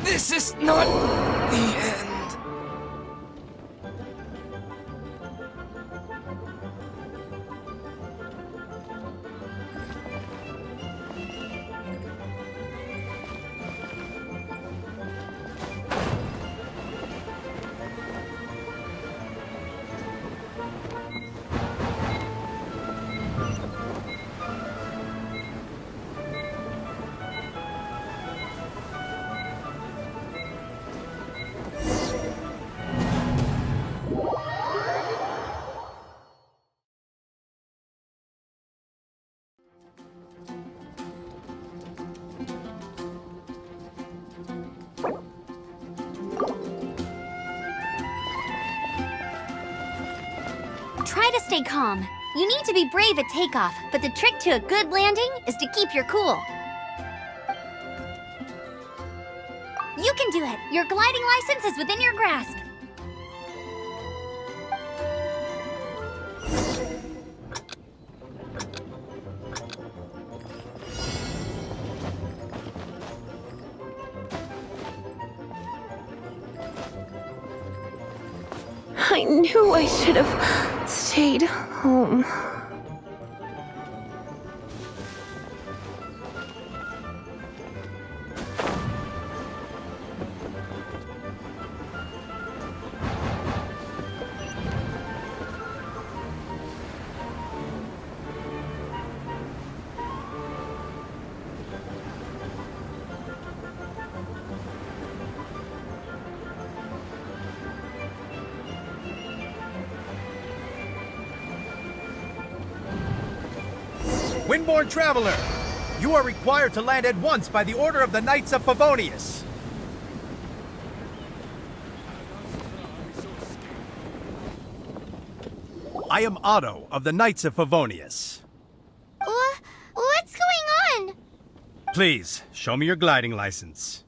This is not the end. Try to stay calm. You need to be brave at takeoff, but the trick to a good landing is to keep your cool. You can do it! Your gliding license is within your grasp. I knew I should have stayed home. Windborne Traveler, you are required to land at once by the order of the Knights of Favonius. I am Otto of the Knights of Favonius. What's going on? Please, show me your gliding license.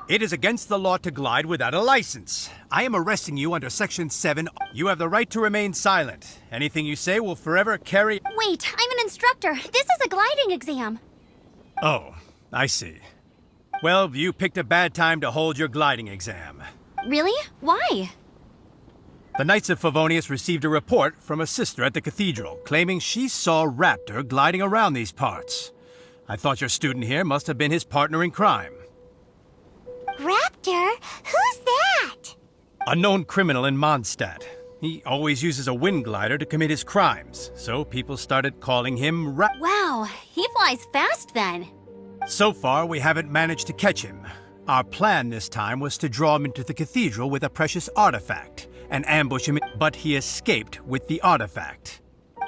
It is against the law to glide without a license. I am arresting you under Section 7. You have the right to remain silent. Anything you say will forever carry... Wait, I'm an instructor. This is a gliding exam. Oh, I see. Well, you picked a bad time to hold your gliding exam. Really? Why? The Knights of Favonius received a report from a sister at the cathedral claiming she saw Raptor gliding around these parts. I thought your student here must have been his partner in crime. Raptor? Who's that? A known criminal in Mondstadt. He always uses a wind glider to commit his crimes, so people started calling him Wow, he flies fast then. So far, we haven't managed to catch him. Our plan this time was to draw him into the cathedral with a precious artifact and ambush him, but he escaped with the artifact.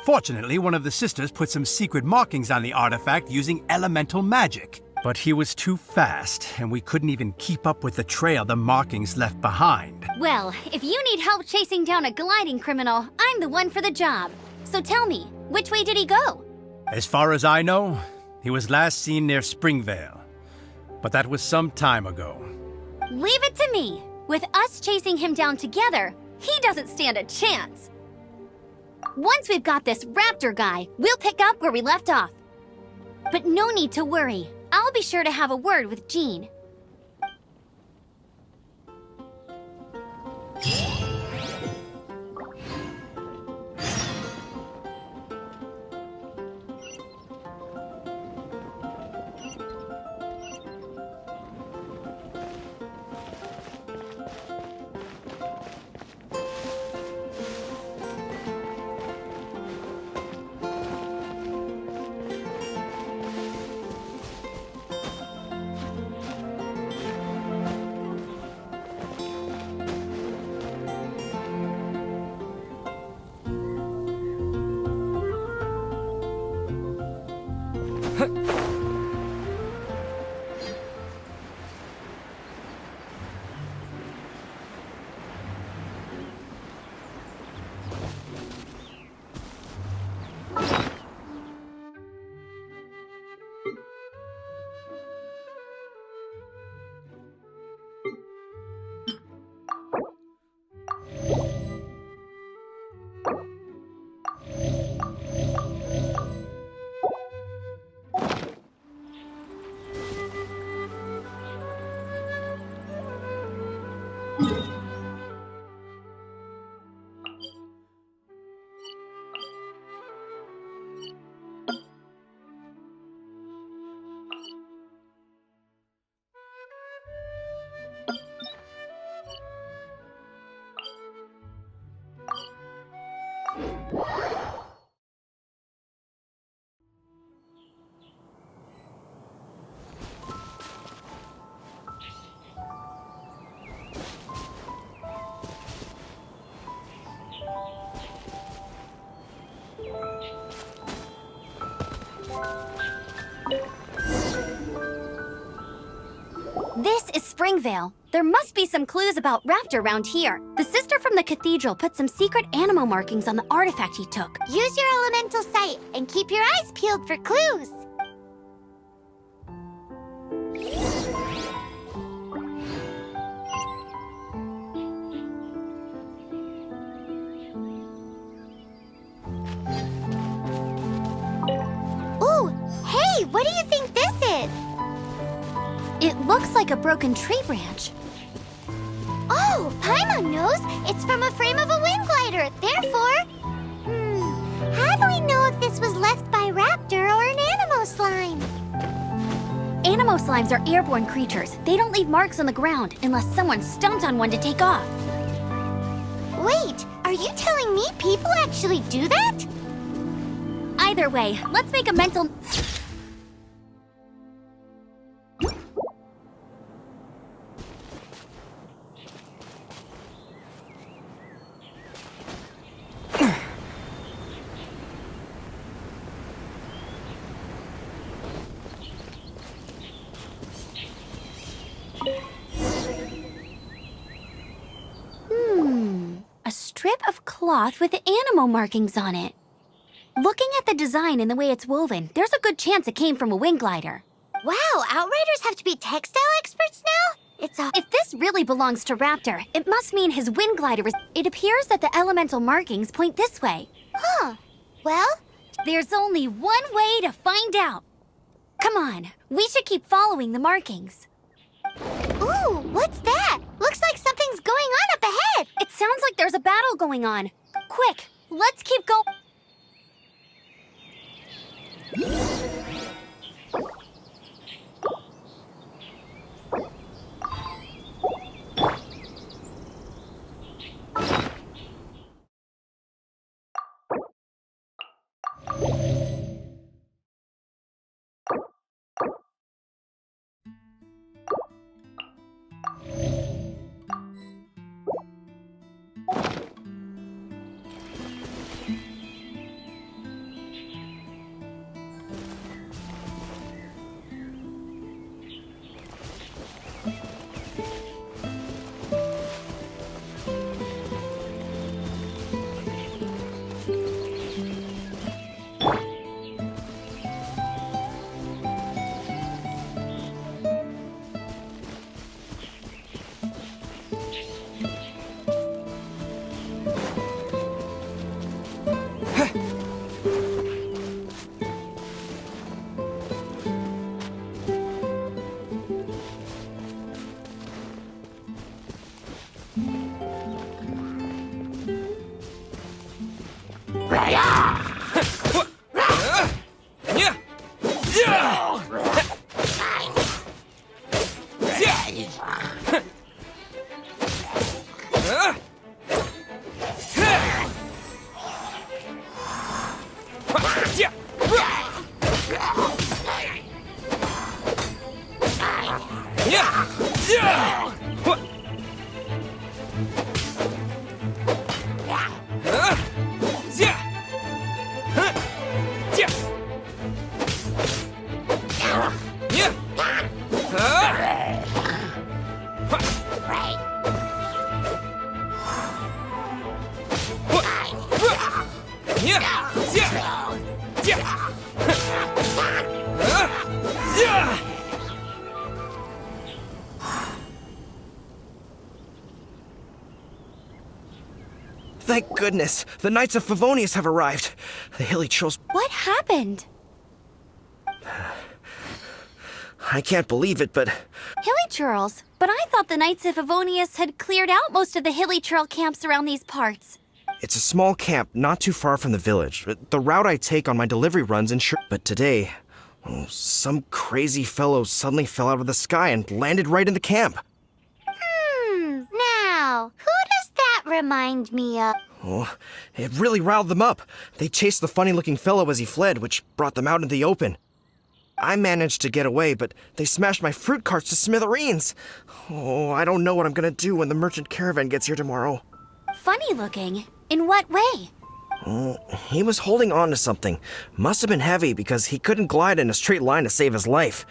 Fortunately, one of the sisters put some secret markings on the artifact using elemental magic. But he was too fast, and we couldn't even keep up with the trail the markings left behind. Well, if you need help chasing down a gliding criminal, I'm the one for the job. So tell me, which way did he go? As far as I know, he was last seen near Springvale. But that was some time ago. Leave it to me. With us chasing him down together, he doesn't stand a chance. Once we've got this Raptor guy, we'll pick up where we left off. But no need to worry. I'll be sure to have a word with Jean. This is Springvale. There must be some clues about Raptor around here. The sister from the cathedral put some secret animal markings on the artifact he took. Use your elemental sight and keep your eyes peeled for clues. Ooh, hey, what do you think this is? It looks like a broken tree branch. Oh, Paimon knows. It's from a frame of a wind glider. Therefore, how do we know if this was left by Raptor or an Animo slime? Animo slimes are airborne creatures. They don't leave marks on the ground unless someone stomped on one to take off. Wait, are you telling me people actually do that? Either way, let's make a mental... A strip of cloth with Animo markings on it. Looking at the design and the way it's woven, there's a good chance it came from a wind glider. Wow, Outriders have to be textile experts now? If this really belongs to Raptor, it must mean his wind glider is... It appears that the elemental markings point this way. Huh. Well, There's only one way to find out. Come on, we should keep following the markings. ooh, what's that? Looks like something's going on up ahead. It sounds like there's a battle going on. Quick, let's keep going. Thank goodness, the Knights of Favonius have arrived. The hilly trolls... What happened? I can't believe it, but... Hilly churls? But I thought the Knights of Favonius had cleared out most of the hilly churl camps around these parts. It's a small camp not too far from the village. The route I take on my delivery runs ensure... But today, some crazy fellow suddenly fell out of the sky and landed right in the camp. Now, who does that remind me of? Oh, it really riled them up. They chased the funny-looking fellow as he fled, which brought them out in the open. I managed to get away, but they smashed my fruit carts to smithereens. Oh, I don't know what I'm gonna do when the merchant caravan gets here tomorrow. Funny looking? In what way? He was holding on to something. Must have been heavy because he couldn't glide in a straight line to save his life.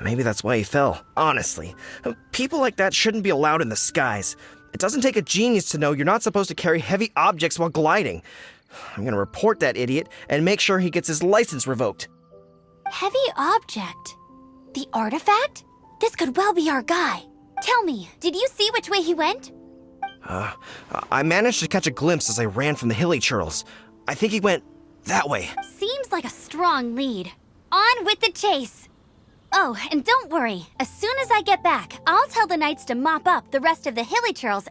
Maybe that's why he fell. Honestly, people like that shouldn't be allowed in the skies. It doesn't take a genius to know you're not supposed to carry heavy objects while gliding. I'm gonna report that idiot and make sure he gets his license revoked. Heavy object? The artifact? This could well be our guy. Tell me, did you see which way he went? I managed to catch a glimpse as I ran from the hilly churls. I think he went that way. Seems like a strong lead. On with the chase! Oh, and don't worry. As soon as I get back, I'll tell the knights to mop up the rest of the hilly churls.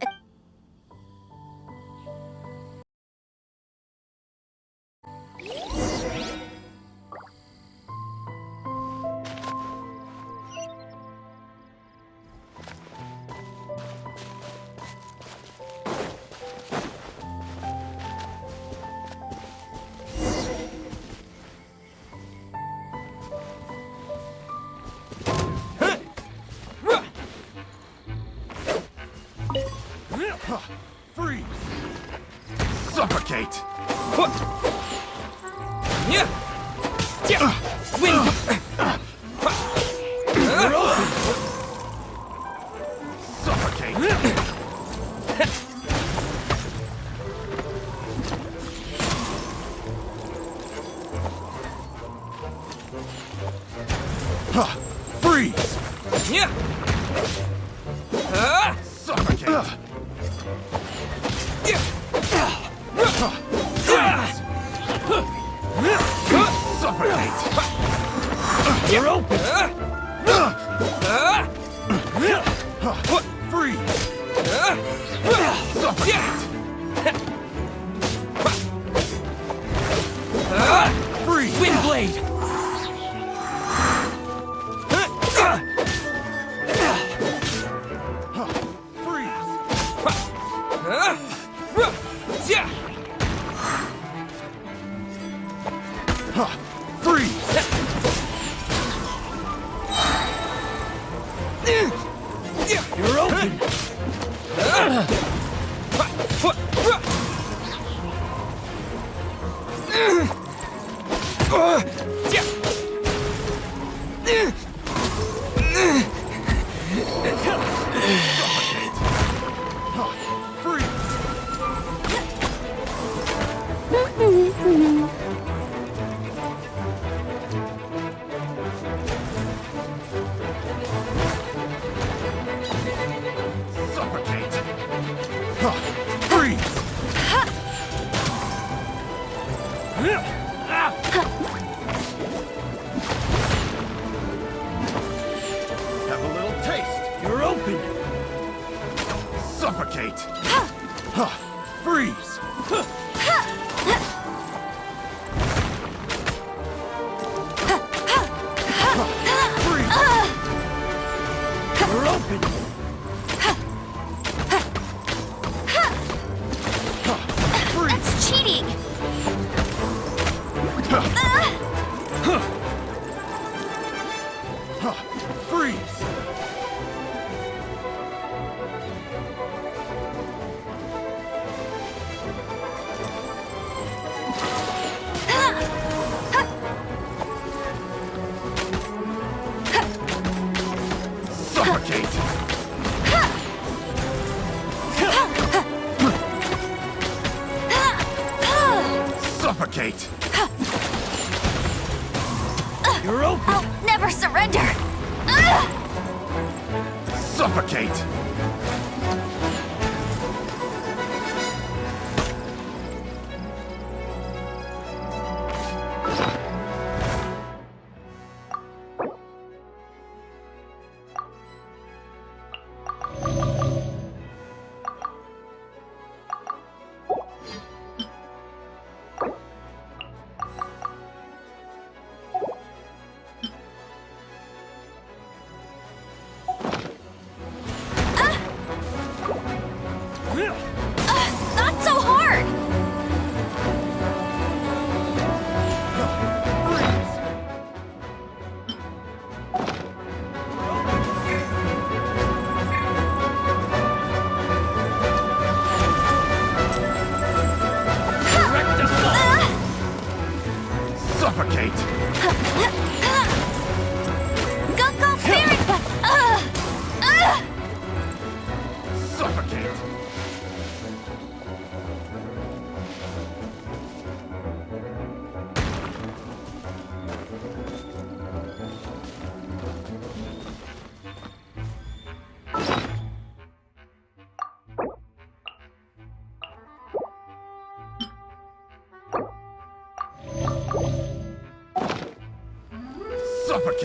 Freeze! Suffocate! Wind! Suffocate! Freeze! Suffocate! Suffocate! You're open! Freeze! Suffocate! Freeze! Wind blade! You're open! Have a little taste. You're open! Suffocate. Freeze. You're open! That's cheating! Freeze. Suffocate. Suffocate. You're open! I'll never surrender! Suffocate.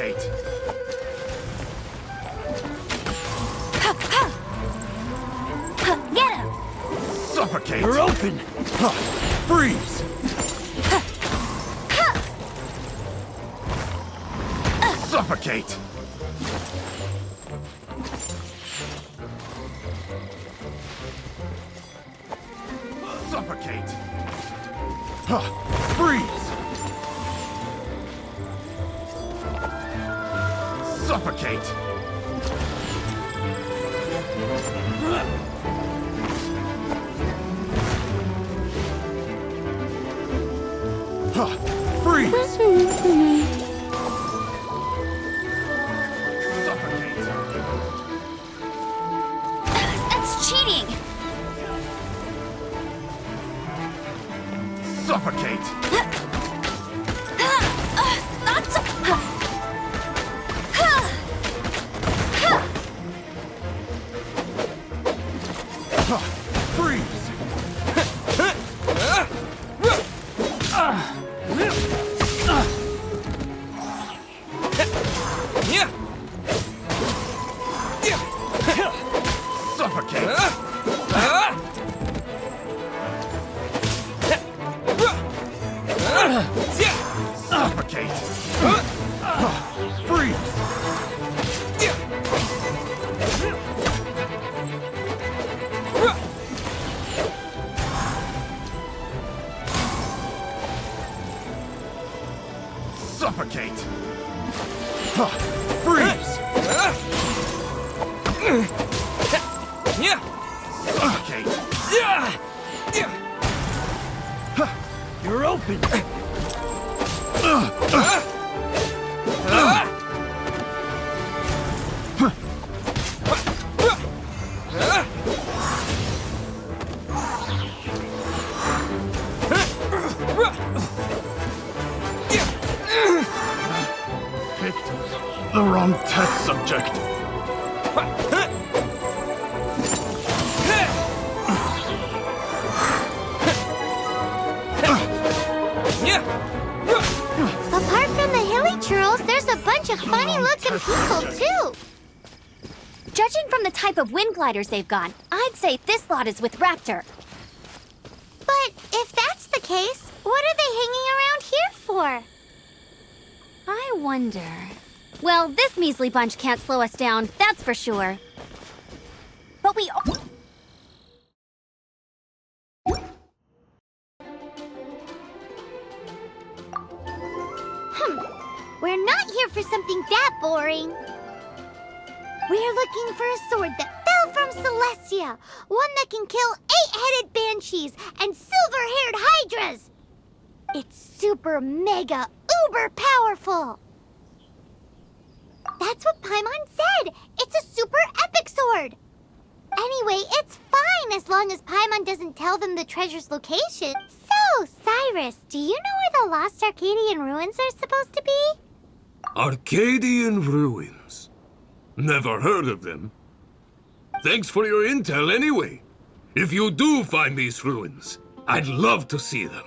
Suffocate! Get him! Suffocate! You're open! Freeze! Suffocate! Suffocate! Freeze! Suffocate! Freeze! Suffocate! That's cheating! Suffocate! Not so... Freeze! Suffocate! Suffocate! Freeze! Suffocate! Freeze! Suffocate! You're open! Picked the wrong test subject. Apart from the hilly churls, there's a bunch of funny-looking people, too. Judging from the type of wind gliders they've got, I'd say this lot is with Raptor. But if that's the case, what are they hanging around here for? I wonder... Well, this measly bunch can't slow us down, that's for sure. But we... We're not here for something that boring. We're looking for a sword that fell from Celestia. One that can kill 8-headed banshees and silver-haired hydras. It's super mega uber powerful. That's what Paimon said. It's a super epic sword. Anyway, it's fine as long as Paimon doesn't tell them the treasure's location. So, Cyrus, do you know where the Lost Arcadian ruins are supposed to be? Arcadian ruins. Never heard of them. Thanks for your intel anyway. If you do find these ruins, I'd love to see them.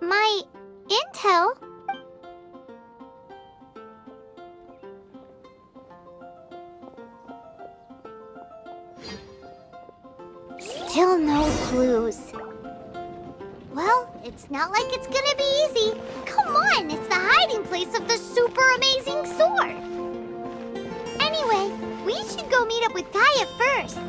My intel? Still no clues. Well, it's not like it's gonna be easy. Come on, it's the hiding place of the super amazing sword. Anyway, we should go meet up with Gaia first.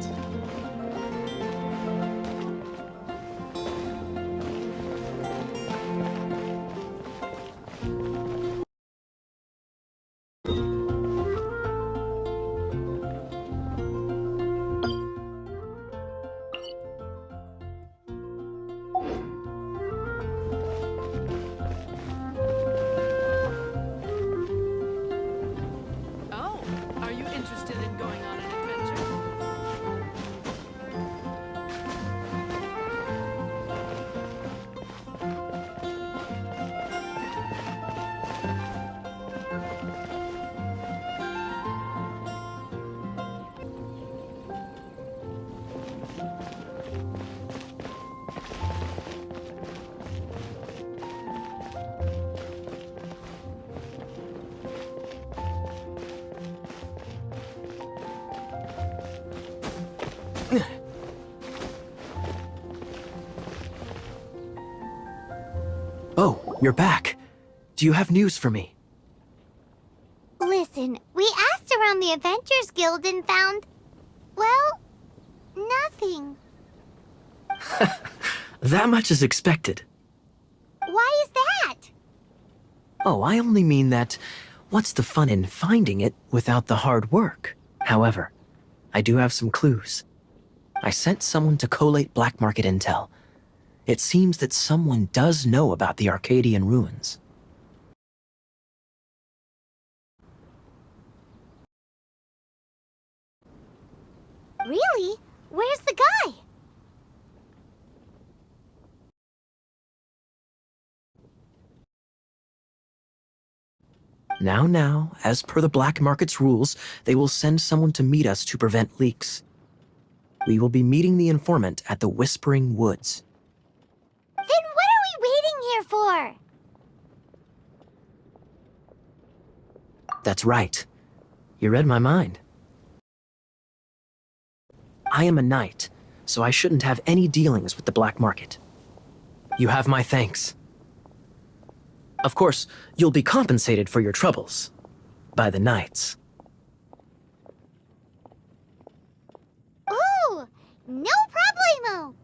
Oh, are you interested in going on an adventure? Oh, you're back. Do you have news for me? Listen, we asked around the Adventures Guild and found, well, nothing. That much is expected. Why is that? Oh, I only mean that what's the fun in finding it without the hard work? However, I do have some clues. I sent someone to collate black market intel. It seems that someone does know about the Arcadian ruins. Really? Where's the guy? Now, as per the black market's rules, they will send someone to meet us to prevent leaks. We will be meeting the informant at the Whispering Woods. Then what are we waiting here for? That's right. You read my mind. I am a knight, so I shouldn't have any dealings with the black market. You have my thanks. Of course, you'll be compensated for your troubles. By the knights. Ooh, no problemo.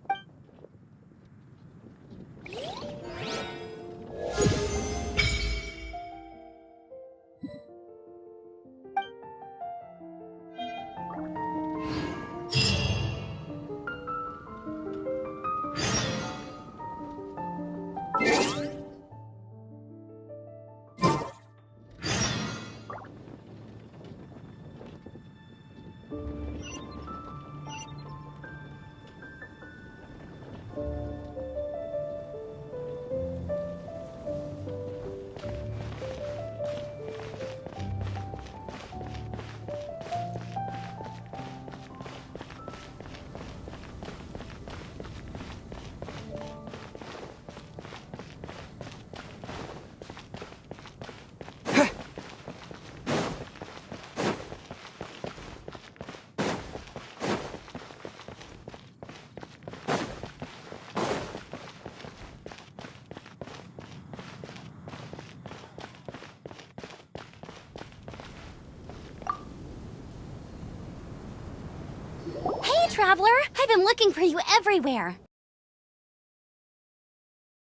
Hey, Traveler! I've been looking for you everywhere.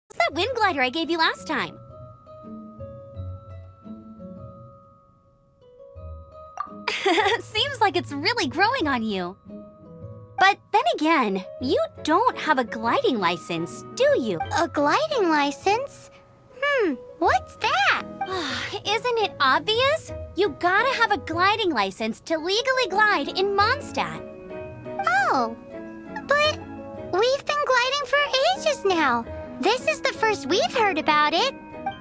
What's that wind glider I gave you last time? Seems like it's really growing on you. But then again, you don't have a gliding license, do you? A gliding license? What's that? Isn't it obvious? You gotta have a gliding license to legally glide in Mondstadt. Oh, but we've been gliding for ages now. This is the first we've heard about it.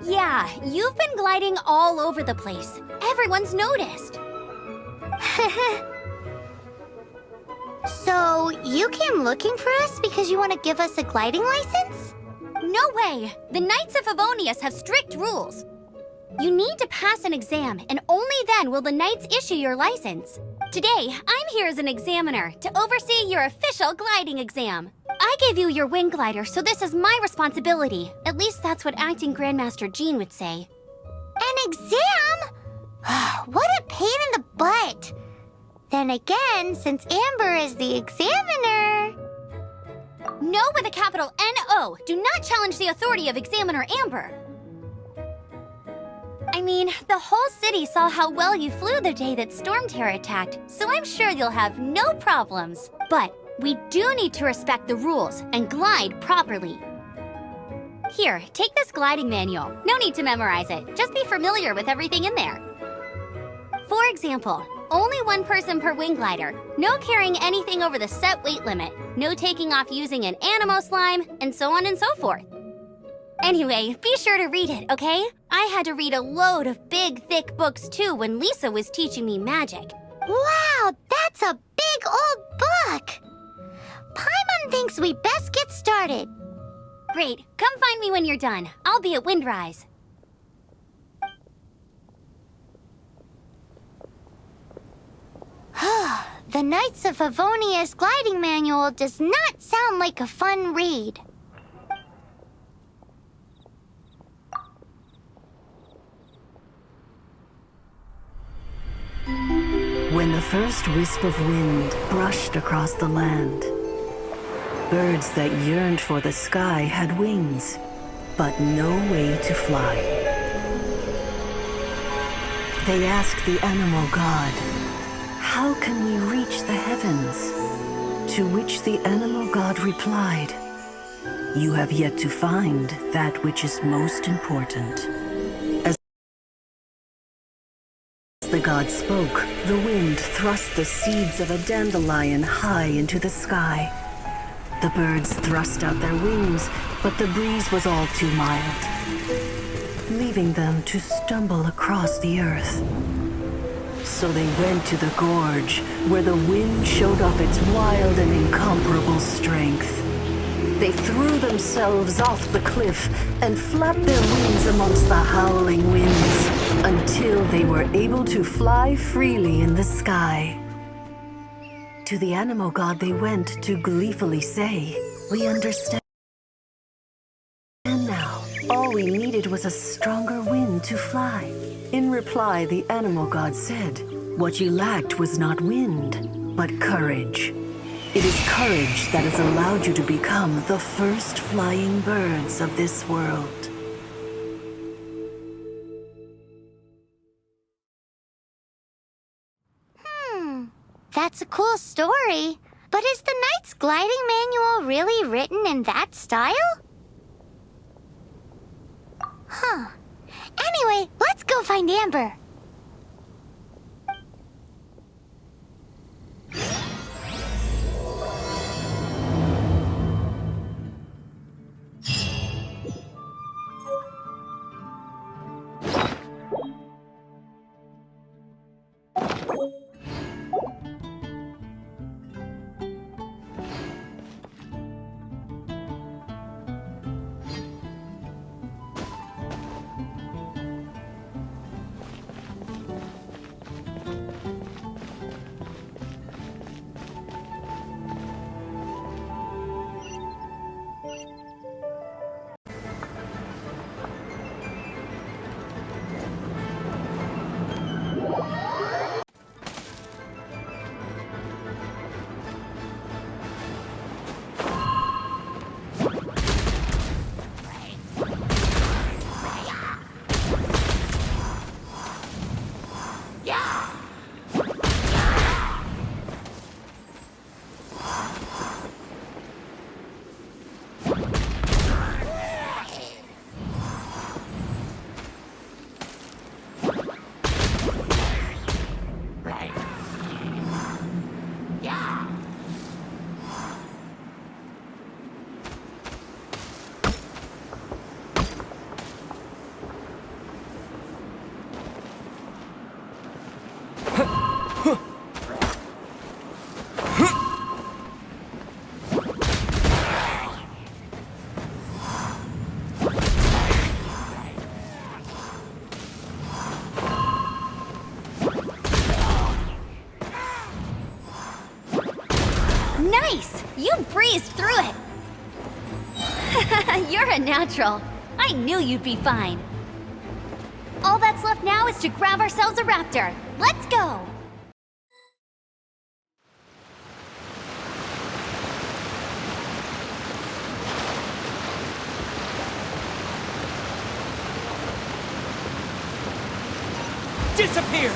Yeah, you've been gliding all over the place. Everyone's noticed. So, you came looking for us because you want to give us a gliding license? No way! The Knights of Favonius have strict rules. You need to pass an exam, and only then will the Knights issue your license. Today, I'm here as an examiner to oversee your official gliding exam. I gave you your wing glider, so this is my responsibility. At least that's what Acting Grandmaster Jean would say. An exam? What a pain in the butt. Then again, since Amber is the examiner... No with a capital N-O. Do not challenge the authority of Examiner Amber. I mean, the whole city saw how well you flew the day that Storm Terror attacked, so I'm sure you'll have no problems. But we do need to respect the rules and glide properly. Here, take this gliding manual. No need to memorize it. Just be familiar with everything in there. For example, only one person per wing glider, no carrying anything over the set weight limit, no taking off using an animo slime, and so on and so forth. Anyway, be sure to read it, okay? I had to read a load of big, thick books too when Lisa was teaching me magic. Wow, that's a big old book! Paimon thinks we best get started. Great, come find me when you're done. I'll be at Windrise. The Knights of Favonius gliding manual does not sound like a fun read. When the first wisp of wind brushed across the land, birds that yearned for the sky had wings, but no way to fly. They asked the animal god, "How can we reach the heavens?" To which the animal god replied, "You have yet to find that which is most important." As the god spoke, the wind thrust the seeds of a dandelion high into the sky. The birds thrust out their wings, but the breeze was all too mild, leaving them to stumble across the earth. So they went to the gorge, where the wind showed off its wild and incomparable strength. They threw themselves off the cliff and flapped their wings amongst the howling winds until they were able to fly freely in the sky. To the animal god they went to gleefully say, "We understand now. All we needed was a stronger wind to fly." In reply, the animal god said, "What you lacked was not wind, but courage. It is courage that has allowed you to become the first flying birds of this world." That's a cool story. But is the Knight's gliding manual really written in that style? Huh. Anyway, let's go find Amber. Nice! You breezed through it! You're a natural. I knew you'd be fine. All that's left now is to grab ourselves a raptor. Let's go! Disappear!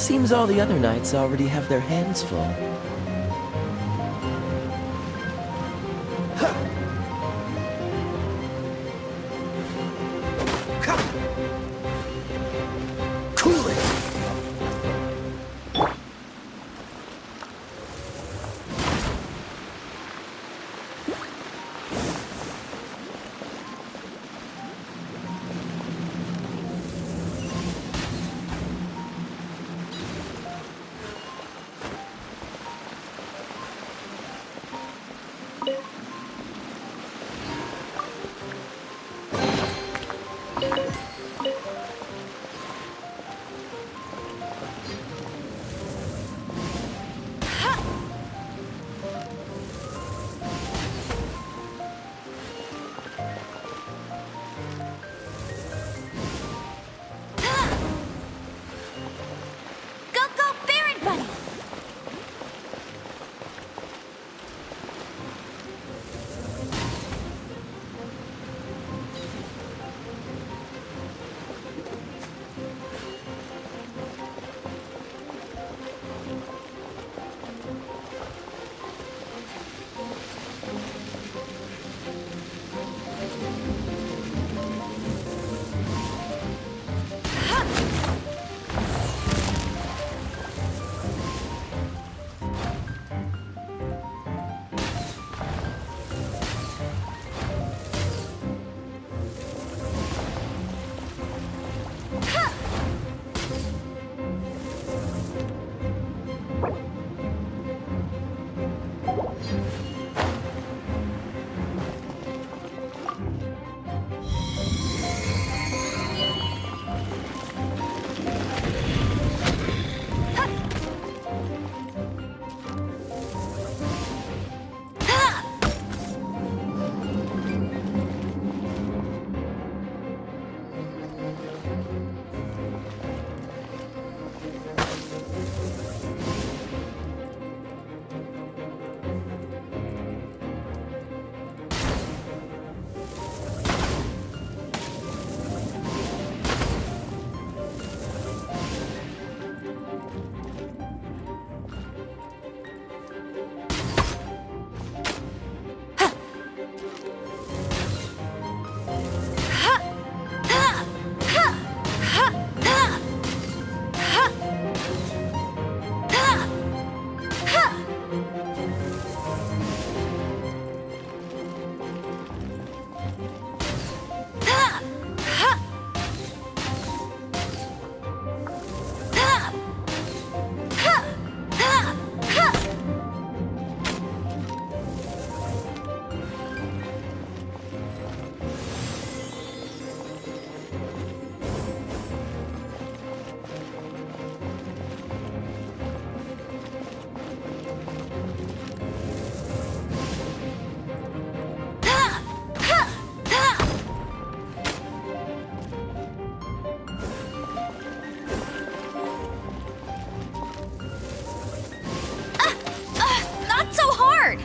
Seems all the other knights already have their hands full. Cool it! Go, go, Baron Bunny! Not so hard!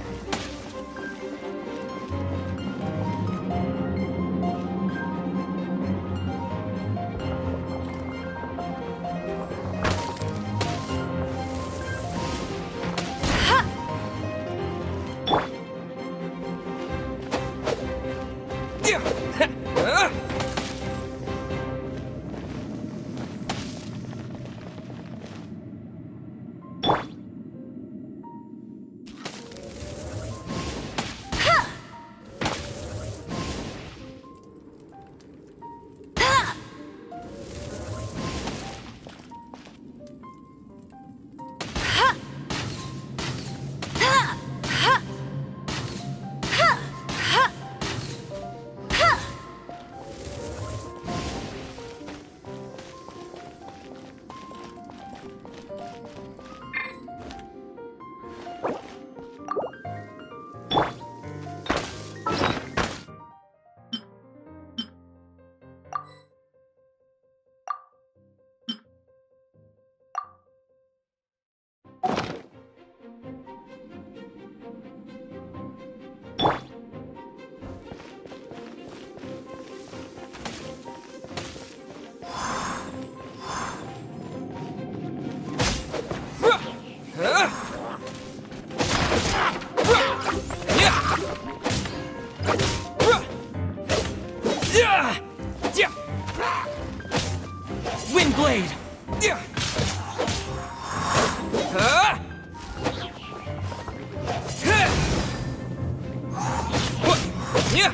Yeah.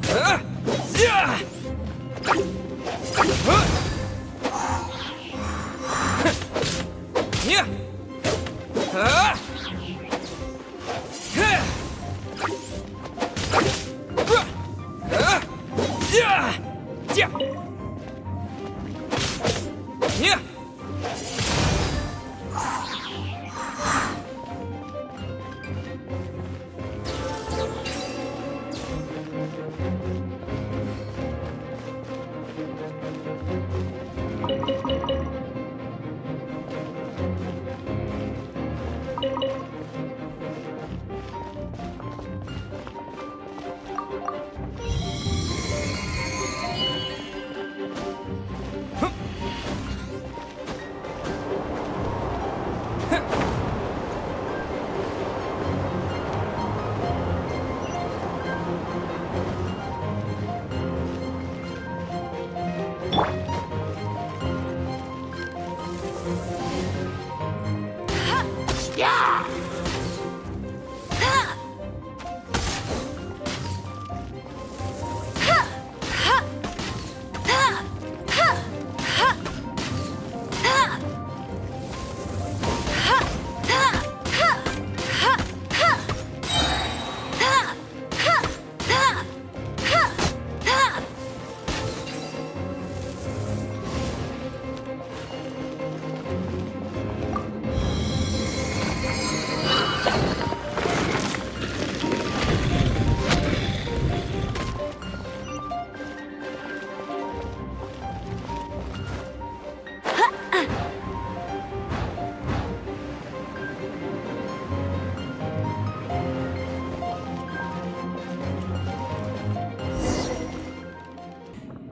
Yeah. Yeah. Yeah.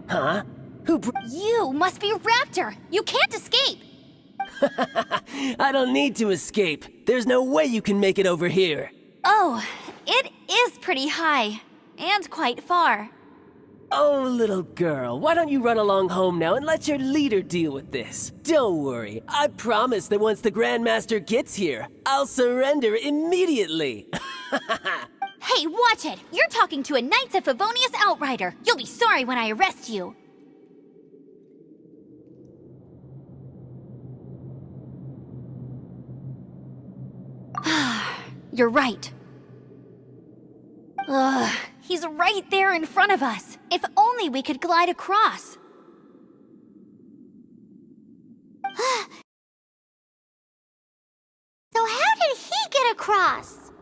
Huh? You must be Raptor! You can't escape! I don't need to escape. There's no way you can make it over here. Oh, it is pretty high. And quite far. Oh, little girl, why don't you run along home now and let your leader deal with this? Don't worry, I promise that once the Grandmaster gets here, I'll surrender immediately. Hey, watch it! You're talking to a Knights of Favonius outrider! You'll be sorry when I arrest you! You're right. Ugh, he's right there in front of us. If only we could glide across. So how did he get across?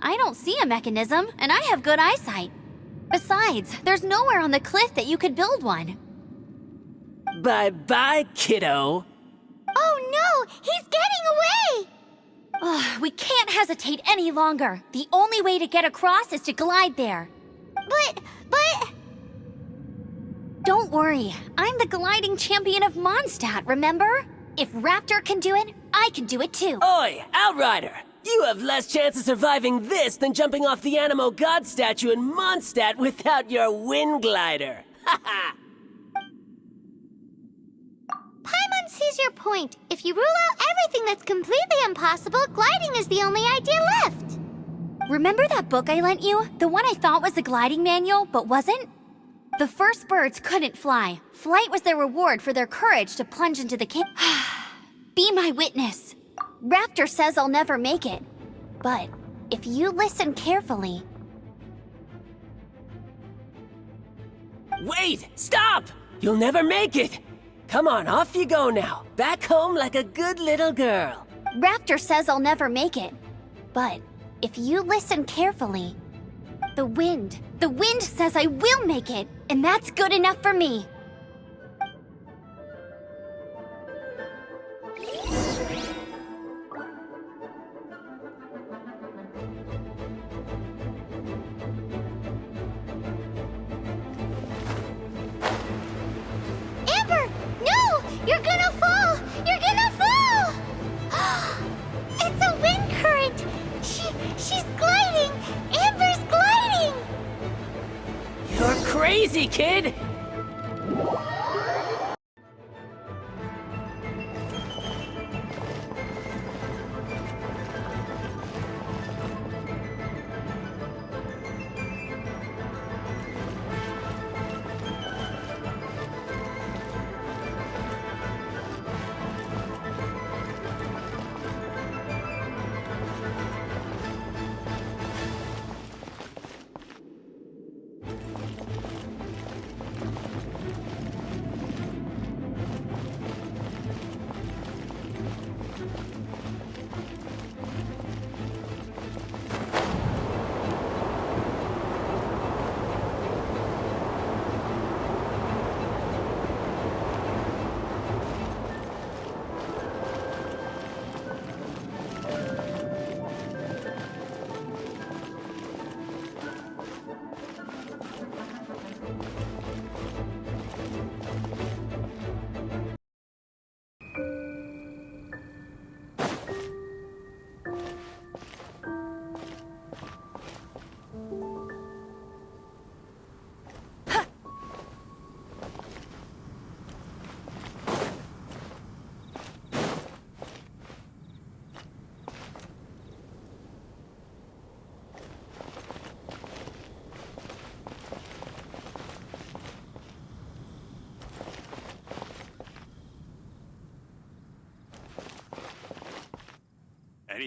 I don't see a mechanism, and I have good eyesight. Besides, there's nowhere on the cliff that you could build one. Bye-bye, kiddo. Oh no, he's getting away! Ugh, we can't hesitate any longer. The only way to get across is to glide there. But... Don't worry, I'm the gliding champion of Mondstadt, remember? If Raptor can do it, I can do it too. Oi, Outrider! You have less chance of surviving this than jumping off the Animo God statue in Mondstadt without your wind glider. Haha! Paimon sees your point. If you rule out everything that's completely impossible, gliding is the only idea left. Remember that book I lent you? The one I thought was the gliding manual, but wasn't? The first birds couldn't fly. Flight was their reward for their courage to plunge into the cave. Be my witness. Raptor says I'll never make it. But if you listen carefully... Wait! Stop! You'll never make it! Come on, off you go now. Back home like a good little girl. Raptor says I'll never make it. But if you listen carefully... The wind says I will make it, and that's good enough for me. Amber! No! You're gonna fall! You're gonna fall! It's a wind current! She's gliding! Amber's gliding! You're crazy, kid!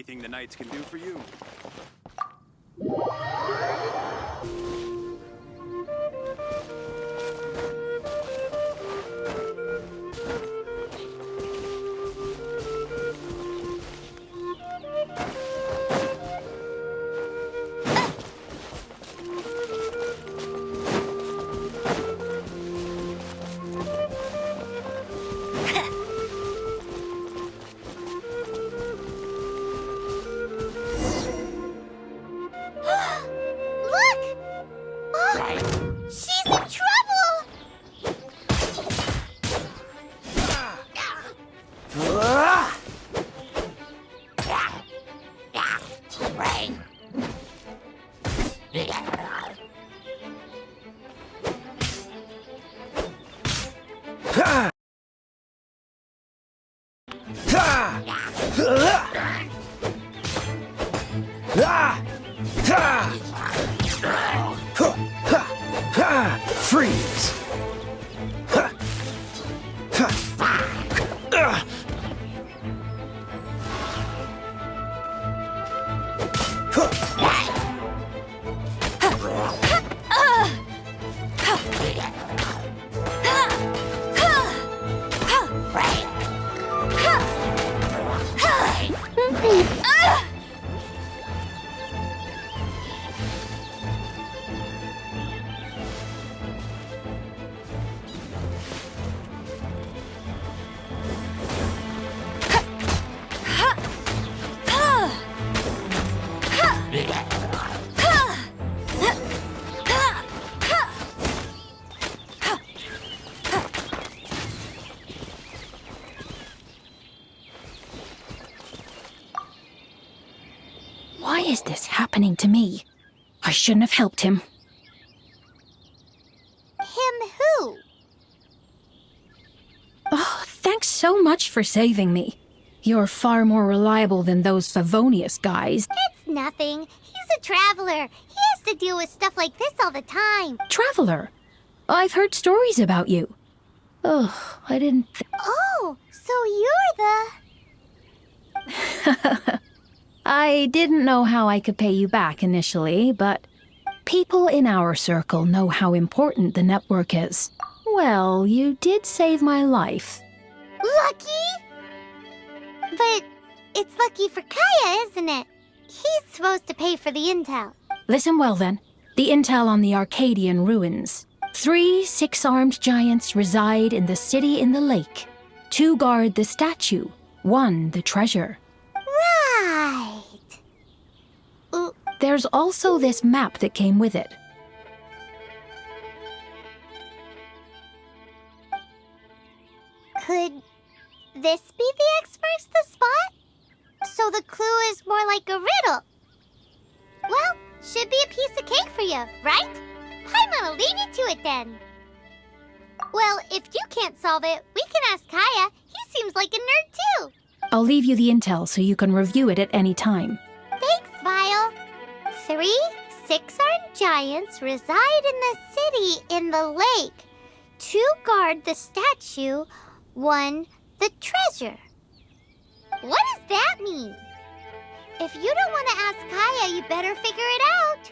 anything the knights can do for you. Look! Oh, she's in trouble! Freeze! Why is this happening to me? I shouldn't have helped him. Him who? Oh, thanks so much for saving me. You're far more reliable than those Favonius guys. It's nothing. He's a traveler. He has to deal with stuff like this all the time. Traveler, I've heard stories about you. Oh, I didn't... Oh, so you're the... I didn't know how I could pay you back initially, but people in our circle know how important the network is. Well, you did save my life. Lucky? But it's lucky for Kaya, isn't it? He's supposed to pay for the intel. Listen well then. The intel on the Arcadian ruins. 3 6-armed giants reside in the city in the lake. 2 guard the statue, 1 the treasure. Right. There's also this map that came with it. Could this be the experts the spot? So the clue is more like a riddle. Well, should be a piece of cake for you, right? Paimon will leave you to it then. Well, if you can't solve it, we can ask Kaya. He seems like a nerd too. I'll leave you the intel so you can review it at any time. Thanks, Vile. 3 6-armed giants reside in the city in the lake. 2 guard the statue, 1 the treasure. What does that mean? If you don't want to ask Kaya, you better figure it out.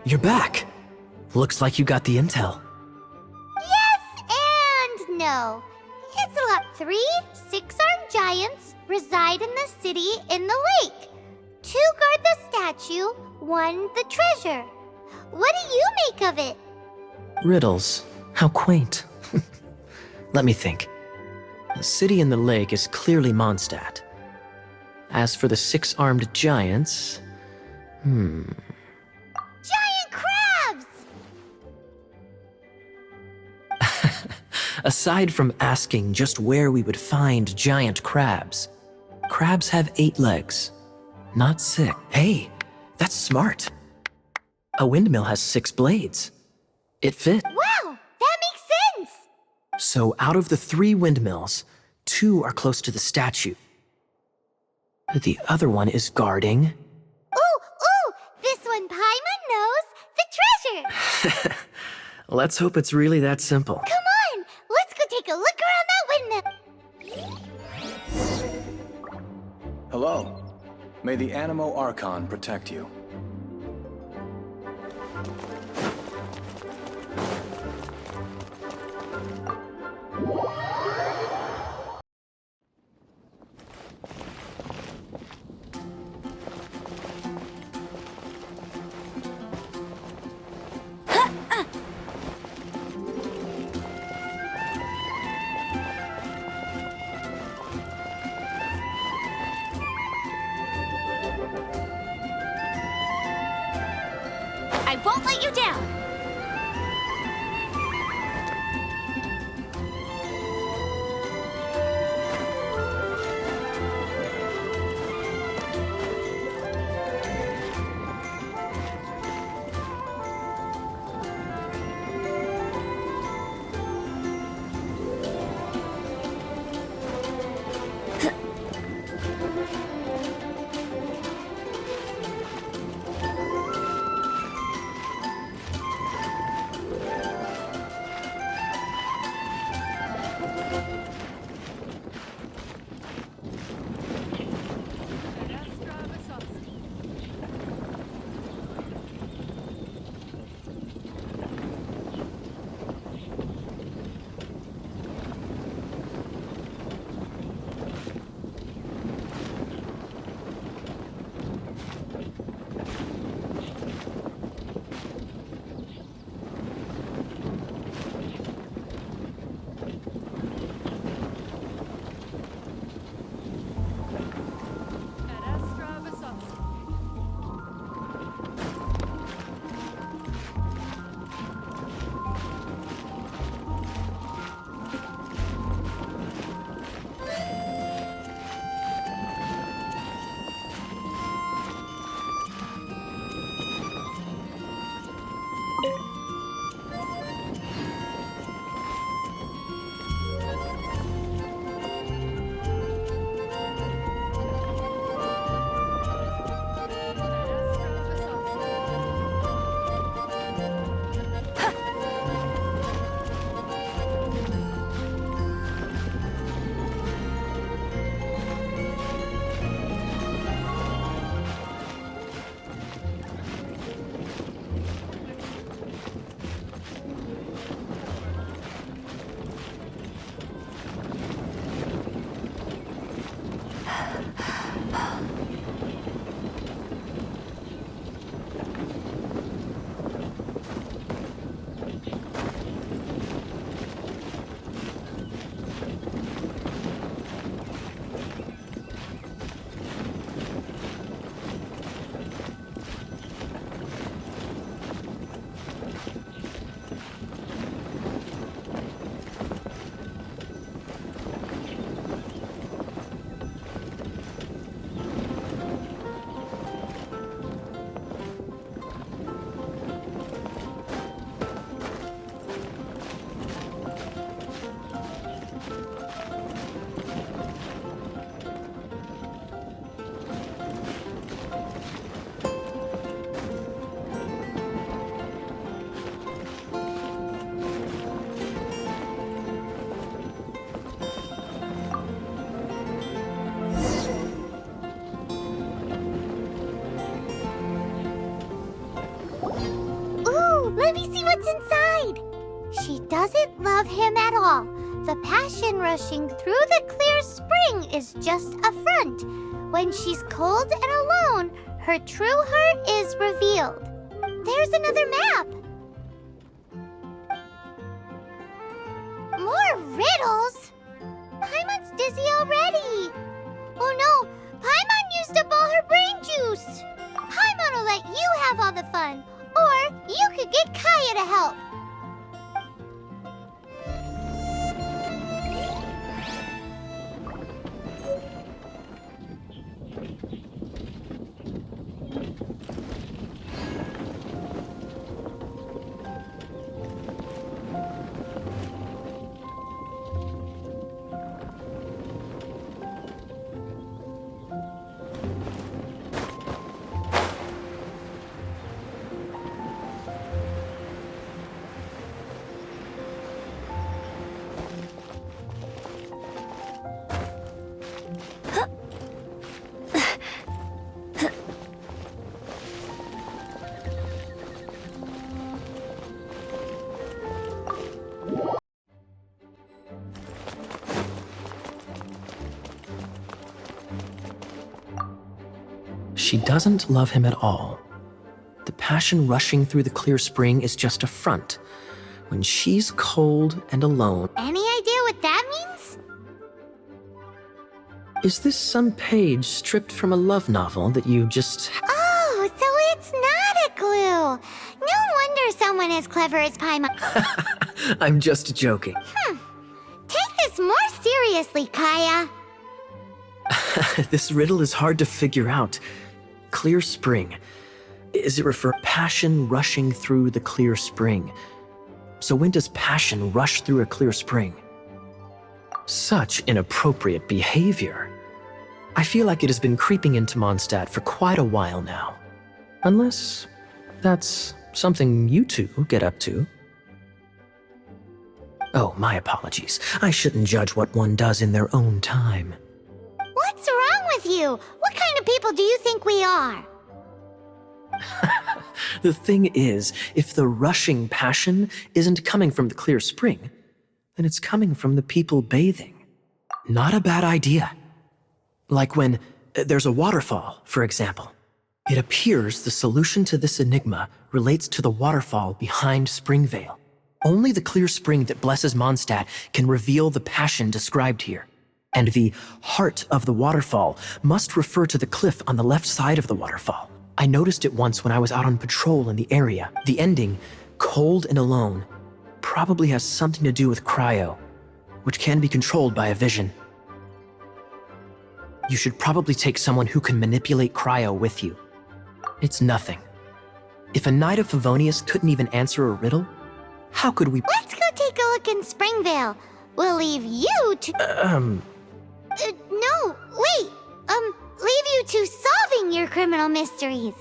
You're back. Looks like you got the intel. Yes and no. Isolop 3 6-armed giants reside in the city in the lake. 2 guard the statue, 1 the treasure. What do you make of it? Riddles. How quaint. Let me think. The city in the lake is clearly Mondstadt. As for the 6-armed giants... Giant crabs! Aside from asking just where we would find giant crabs, crabs have 8 legs, not 6. Hey, that's smart. A windmill has 6 blades. It fits. Wow, that makes sense! So out of the 3 windmills, 2 are close to the statue. The other one is guarding... Ooh! This one Paimon knows! The treasure! Let's hope it's really that simple. Come on! Let's go take a look around that windmill! Hello. May the Animo Archon protect you. I won't let you down! Let me see what's inside. She doesn't love him at all. The passion rushing through the clear spring is just a front. When she's cold and alone, her true heart is revealed. There's another map. More riddles? Paimon's dizzy already. Oh no, Paimon used up all her brain juice. Paimon will let you have all the fun. Or you could get Kaya to help. She doesn't love him at all. The passion rushing through the clear spring is just a front. When she's cold and alone... Any idea what that means? Is this some page stripped from a love novel that you just... Oh, so it's not a clue. No wonder someone as clever as Paimon. I'm just joking. Take this more seriously, Kaya. This riddle is hard to figure out. Clear spring. Is it refer passion rushing through the clear spring? So when does passion rush through a clear spring? Such inappropriate behavior. I feel like it has been creeping into Mondstadt for quite a while now. Unless that's something you two get up to. Oh, my apologies. I shouldn't judge what one does in their own time. What's wrong with you? What kind of people do you think we are? The thing is, if the rushing passion isn't coming from the clear spring, then it's coming from the people bathing. Not a bad idea. Like when there's a waterfall, for example. It appears the solution to this enigma relates to the waterfall behind Springvale. Only the clear spring that blesses Mondstadt can reveal the passion described here. And the heart of the waterfall must refer to the cliff on the left side of the waterfall. I noticed it once when I was out on patrol in the area. The ending, cold and alone, probably has something to do with cryo, which can be controlled by a vision. You should probably take someone who can manipulate cryo with you. It's nothing. If a Knight of Favonius couldn't even answer a riddle, how could we— Let's go take a look in Springvale. We'll leave you to— no, wait. Leave you to solving your criminal mysteries.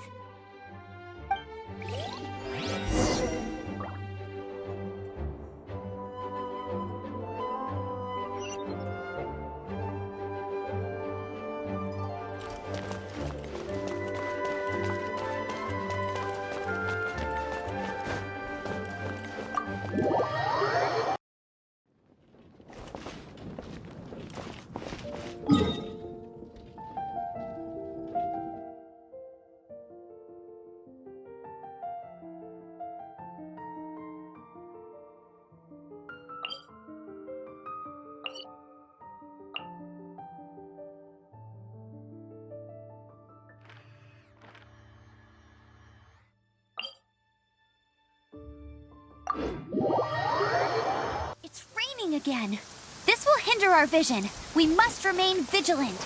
It's raining again. This will hinder our vision. We must remain vigilant.